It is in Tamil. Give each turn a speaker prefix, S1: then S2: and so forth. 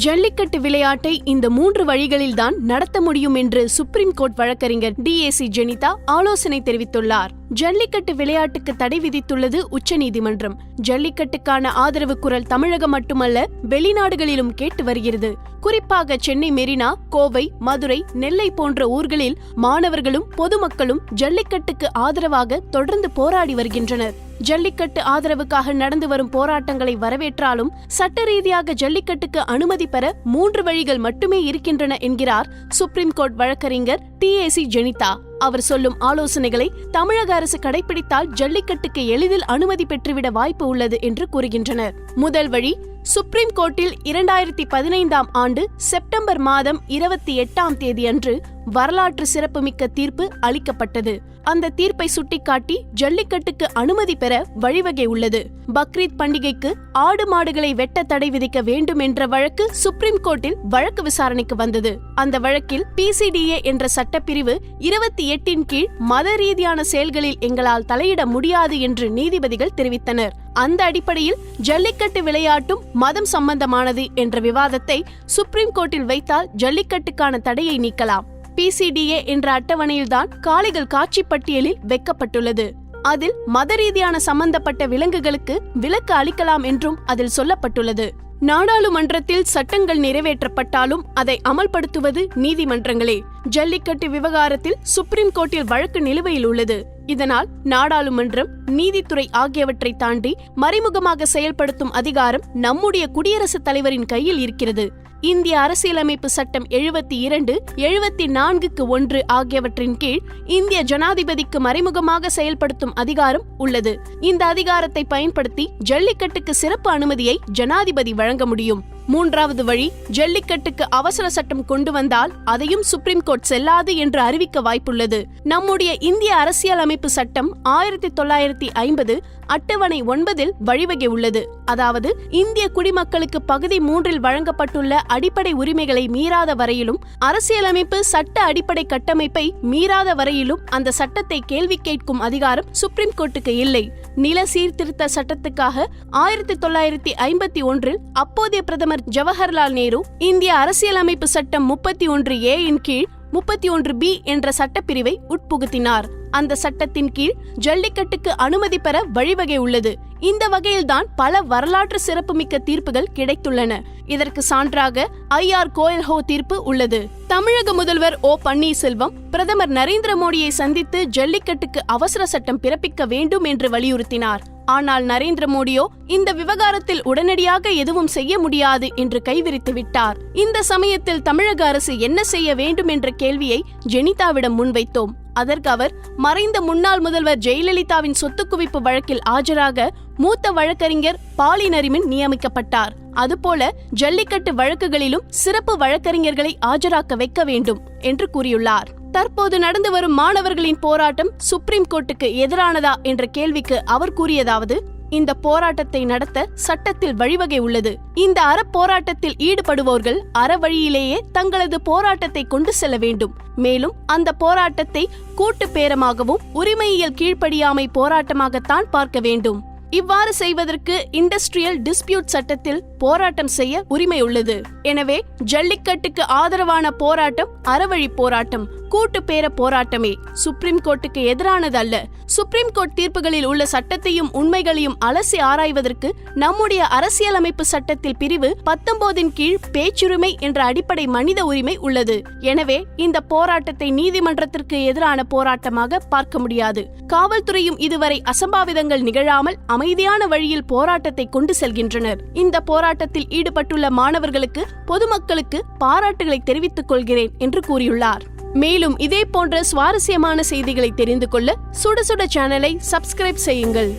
S1: ஜல்லிக்கட்டு விளையாட்டை இந்த 3 வழிகளில்தான் நடத்த முடியும் என்று சுப்ரீம் கோர்ட் வழக்கறிஞர் டிஏசி ஜெனிதா ஆலோசனை தெரிவித்துள்ளார். ஜல்லிக்கட்டு விளையாட்டுக்கு தடை விதித்துள்ளது உச்சநீதிமன்றம். ஜல்லிக்கட்டுக்கான ஆதரவு குரல் தமிழகம் மட்டுமல்ல, வெளிநாடுகளிலும் கேட்டு வருகிறது. குறிப்பாக சென்னை மெரினா, கோவை, மதுரை, நெல்லை போன்ற ஊர்களில் மாணவர்களும் பொதுமக்களும் ஜல்லிக்கட்டுக்கு ஆதரவாக தொடர்ந்து போராடி வருகின்றனர். ஜல்லிக்கட்டு ஆதரவுக்காக நடந்து வரும் போராட்டங்களை வரவேற்றாலும் சட்ட ரீதியாக ஜல்லிக்கட்டுக்கு அனுமதி பெற 3 வழிகள் மட்டுமே இருக்கின்றன என்கிறார் சுப்ரீம் கோர்ட் வழக்கறிஞர் டிஏசி ஜெனிதா. அவர் சொல்லும் ஆலோசனைகளை தமிழக அரசு கடைபிடித்தால் ஜல்லிக்கட்டுக்கு எளிதில் அனுமதி பெற்றுவிட வாய்ப்பு உள்ளது என்று கூறுகின்றனர். முதல் வழி, சுப்ரீம் கோர்ட்டில் 2015ஆம் ஆண்டு செப்டம்பர் மாதம் 28ஆம் தேதி அன்று வரலாற்று சிறப்புமிக்க தீர்ப்பு அளிக்கப்பட்டது. அந்த தீர்ப்பை சுட்டிக்காட்டி ஜல்லிக்கட்டுக்கு அனுமதி பெற வழிவகை உள்ளது. பக்ரீத் பண்டிகைக்கு ஆடு மாடுகளை வெட்ட தடை விதிக்க வேண்டும் என்ற வழக்கு சுப்ரீம் கோர்ட்டில் வழக்கு விசாரணைக்கு வந்தது. அந்த வழக்கில் PCDA என்ற சட்டப்பிரிவு 28இன் கீழ் மத ரீதியான செயல்களில் எங்களால் தலையிட முடியாது என்று நீதிபதிகள் தெரிவித்தனர். அந்த அடிப்படையில் ஜல்லிக்கட்டு விளையாட்டும் மதம் சம்பந்தமானது என்ற விவாதத்தை சுப்ரீம் கோர்ட்டில் வைத்தால் ஜல்லிக்கட்டுக்கான தடையை நீக்கலாம். PCDA என்ற அட்டவணையில்தான் காளைகள் காட்சி பட்டியலில் வைக்கப்பட்டுள்ளது. அதில் மத ரீதியான சம்பந்தப்பட்ட விலங்குகளுக்கு விலக்கு அளிக்கலாம் என்றும் அதில் சொல்லப்பட்டுள்ளது. நாடாளுமன்றத்தில் சட்டங்கள் நிறைவேற்றப்பட்டாலும் அதை அமல்படுத்துவது நீதிமன்றங்களே. ஜல்லிக்கட்டு விவகாரத்தில் சுப்ரீம் கோர்ட்டில் வழக்கு நிலுவையில் உள்ளது. இதனால் நாடாளுமன்றம், நீதித்துறை ஆகியவற்றை தாண்டி மறைமுகமாக செயல்படுத்தும் அதிகாரம் நம்முடைய குடியரசுத் தலைவரின் கையில் இருக்கிறது. இந்திய அரசியலமைப்பு சட்டம் 72, 74(1) ஆகியவற்றின் கீழ் இந்திய ஜனாதிபதிக்கு மறைமுகமாக செயல்படுத்தும் அதிகாரம் உள்ளது. இந்த அதிகாரத்தை பயன்படுத்தி ஜல்லிக்கட்டுக்கு சிறப்பு அனுமதியை ஜனாதிபதி வழங்க முடியும். மூன்றாவது வழி, ஜல்லிக்கட்டுக்கு அவசர சட்டம் கொண்டு வந்தால் அதையும் சுப்ரீம் கோர்ட் செல்லாது என்று அறிவிக்க வாய்ப்புள்ளது. நம்முடைய இந்திய அரசியலமைப்பு சட்டம் 1950 அட்டவணை 9 வழிவகை உள்ளது. அதாவது இந்திய குடிமக்களுக்கு பகுதி 3 வழங்கப்பட்டுள்ள அடிப்படை உரிமைகளை மீறாத வரையிலும், அரசியலமைப்பு சட்ட அடிப்படை கட்டமைப்பை மீறாத வரையிலும் அந்த சட்டத்தை கேள்வி கேட்கும் அதிகாரம் சுப்ரீம் கோர்ட்டுக்கு இல்லை. நில சீர்திருத்த சட்டத்துக்காக 1951 அப்போதைய பிரதமர் ஜவஹர்லால் நேரு இந்திய அரசியலமைப்பு சட்டம் 31A கீழ் 31B என்ற சட்டப்பிரிவை உட்புகுத்தினார். அந்த சட்டத்தின் கீழ் ஜல்லிக்கட்டுக்கு அனுமதி பெற வழிவகை உள்ளது. இந்த வகையில்தான் பல வரலாற்று சிறப்புமிக்க தீர்ப்புகள் கிடைத்துள்ளன. இதற்கு சான்றாக IR கோயல்ஹோ தீர்ப்பு உள்ளது. தமிழக முதல்வர் O. பன்னீர்செல்வம் பிரதமர் நரேந்திர மோடியை சந்தித்து ஜல்லிக்கட்டுக்கு அவசர சட்டம் பிறப்பிக்க வேண்டும் என்று வலியுறுத்தினார். ஆனால் நரேந்திர மோடியோ இந்த விவகாரத்தில் உடனடியாக எதுவும் செய்ய முடியாது என்று கைவிரித்து விட்டார். இந்த சமயத்தில் தமிழக அரசு என்ன செய்ய வேண்டும் என்ற கேள்வியை ஜெனிதாவிடம் முன்வைத்தோம். அதற்கு அவர், மறைந்த முன்னாள் முதல்வர் ஜெயலலிதாவின் சொத்து குவிப்பு வழக்கில் ஆஜராக மூத்த வழக்கறிஞர் பாலி நரிமன் நியமிக்கப்பட்டார். அதுபோல ஜல்லிக்கட்டு வழக்குகளிலும் சிறப்பு வழக்கறிஞர்களை ஆஜராக்க வைக்க வேண்டும் என்று கூறியுள்ளார். தற்போது நடந்து வரும் மாணவர்களின் போராட்டம் சுப்ரீம் கோர்ட்டுக்கு எதிரானதா என்ற கேள்விக்கு அவர் கூறியதாவது, இந்த போராட்டத்தை நடத்த சட்டத்தில் வழிவகை உள்ளது. இந்த அறப்போராட்டத்தில் ஈடுபடுவோர்கள் அறவழியிலேயே தங்களது போராட்டத்தை கொண்டு செல்ல வேண்டும். மேலும் அந்த போராட்டத்தை கூட்டு பேரமாகவும் உரிமையியல் கீழ்ப்படியாமை போராட்டமாகத்தான் பார்க்க வேண்டும். இவ்வாறு செய்வதற்கு இண்டஸ்ட்ரியல் டிஸ்பியூட் சட்டத்தில் போராட்டம் செய்ய உரிமை உள்ளது. எனவே ஜல்லிக்கட்டுக்கு ஆதரவான போராட்டம் அறவழி போராட்டம், கூட்டு பேர போராட்டமே. சுப்ரீம் கோர்ட்டுக்கு எதிரானது அல்ல. சுப்ரீம் கோர்ட் தீர்ப்புகளில் உள்ள சட்டத்தையும் உண்மைகளையும் அலசி ஆராய்வதற்கு நம்முடைய அரசியலமைப்பு சட்டத்தில் பிரிவு 19 கீழ் பேச்சுரிமை என்ற அடிப்படை மனித உரிமை உள்ளது. எனவே இந்த போராட்டத்தை நீதிமன்றத்திற்கு எதிரான போராட்டமாக பார்க்க முடியாது. காவல்துறையும் இதுவரை அசம்பாவிதங்கள் நிகழாமல் அமைதியான வழியில் போராட்டத்தை கொண்டு செல்கின்றனர். இந்த போராட்டத்தில் ஈடுபட்டுள்ள மாணவர்களுக்கு, பொதுமக்களுக்கு பாராட்டுகளை தெரிவித்துக் கொள்கிறேன் என்று கூறியுள்ளார். மேலும் இதே போன்ற சுவாரஸ்யமான செய்திகளை தெரிந்து கொள்ள சுட சுட சேனலை சப்ஸ்கிரைப் செய்யுங்கள்.